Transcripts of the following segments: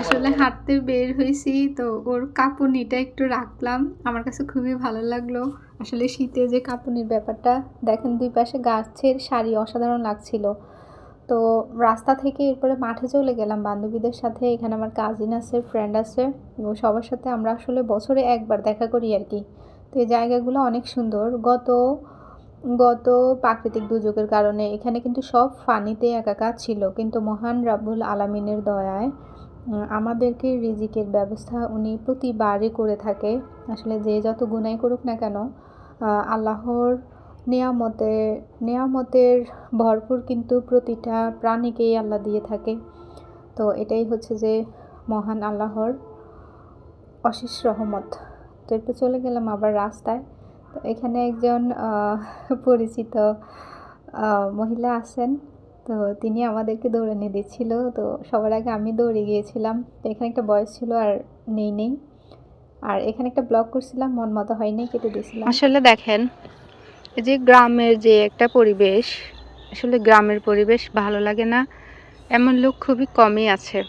আসলে হাঁটতে বের হয়েছি তো ওর কাঁপুনিটা একটু রাখলাম, আমার কাছে খুবই ভালো লাগলো। আসলে শীতে যে কাঁপুনির ব্যাপারটা দেখেন, দুই পাশে গাছের সারি অসাধারণ লাগছিল। তো রাস্তা থেকে এরপরে মাঠে চলে গেলাম বান্ধবীদের সাথে। এখানে আমার কাজিন আছে, ফ্রেন্ড আছে, এবং সবার সাথে আমরা আসলে বছরে একবার দেখা করি আর কি। তো এই জায়গাগুলো অনেক সুন্দর। গত গত প্রাকৃতিক দুর্যোগের কারণে এখানে কিন্তু সব পানিতে একাকার ছিল, কিন্তু মহান রাব্বুল আলামিনের দয়ায় আমাদেরকে রিজিকের ব্যবস্থা উনি প্রতিবারই করে থাকে। আসলে যে যত গুনাই করুক না কেন, আল্লাহর নেয়ামতে নেয়ামতের ভরপুর কিন্তু প্রতিটা প্রাণীকেই আল্লাহ দিয়ে থাকে। তো এটাই হচ্ছে যে মহান আল্লাহর অশেষ রহমত। তো একটু চলে গেলাম আবার রাস্তায়। তো এখানে একজন পরিচিত মহিলা আছেন। তো তিনি আমাদেরকে দৌড়ানি দিচ্ছিল। তো সবার আগে আমি দৌড়ে গিয়েছিলাম। তো এখানে একটা বয়স ছিল আর নেই। আর এখানে একটা ব্লগ করছিলাম, মন মতো হয়নি, কেটে দিয়েছিলাম। আসলে দেখেন, এই যে গ্রামের যে একটা পরিবেশ, আসলে গ্রামের পরিবেশ ভালো লাগে না এমন লোক খুবই কমই আছে।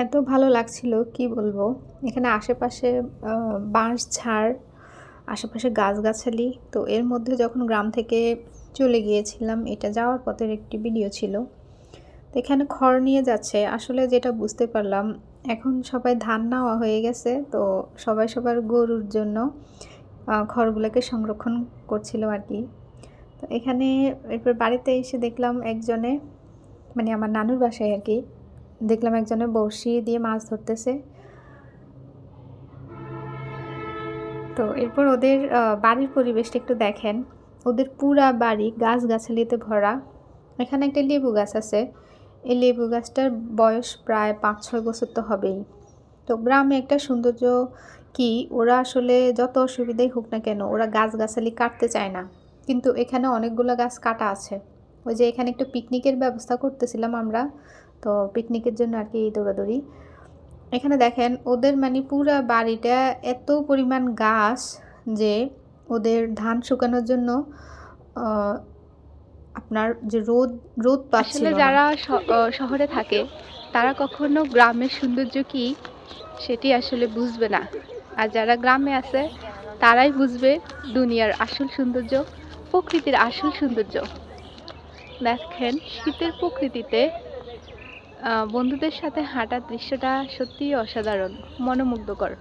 এত ভালো লাগছিল কি বলবো। এখানে আশেপাশে বাঁশ ঝাড়, আশেপাশে গাছগাছালি। তো এর মধ্যে যখন গ্রাম থেকে চলে গিয়েছিলাম, এটা যাওয়ার পথের একটি ভিডিও ছিল। তো এখানে খড় নিয়ে যাচ্ছে। আসলে যেটা বুঝতে পারলাম, এখন সবাই ধান নেওয়া হয়ে গেছে, তো সবাই সবার গরুর জন্য খড়গুলোকে সংরক্ষণ করছিল আর কি। তো এখানে এরপর বাড়িতে এসে দেখলাম একজনে, মানে আমার নানুর বাসায় আর কি, দেখলাম একজনে বড়শি দিয়ে মাছ ধরতেছে। তো এরপর ওদের বাড়ির পরিবেশটা একটু দেখেন। ওদের পুরা বাড়ি গাছগাছালিতে ভরা। এখানে একটা লেবু গাছ আছে। এই লেবু গাছটার বয়স প্রায় 5-6 বছর তো হবেই। তো গ্রামে একটা সৌন্দর্য কি, ওরা আসলে যত অসুবিধাই হোক না কেন, ওরা গাছগাছালি কাটতে চায় না। কিন্তু এখানে অনেকগুলো গাছ কাটা আছে। ওই যে এখানে একটু পিকনিকের ব্যবস্থা করতেছিলাম আমরা, তো পিকনিকের জন্য আর কি দৌড়াদৌড়ি। এখানে দেখেন ওদের মানে পুরা বাড়িটা এত পরিমাণ গাছ যে ওদের ধান শুকানোর জন্য আহ, আপনার যে রোদ রোদ পাচ্ছিল আসলে না। যারা শহরে থাকে তারা কখনো গ্রামের সৌন্দর্য কি সেটি আসলে বুঝবে না। আর যারা গ্রামে আছে তারাই বুঝবে দুনিয়ার আসল সৌন্দর্য, প্রকৃতির আসল সৌন্দর্য। দেখেন শীতের প্রকৃতিতে বন্ধুদের সাথে হাঁটার দৃশ্যটা সত্যিই অসাধারণ, মনোমুগ্ধকর।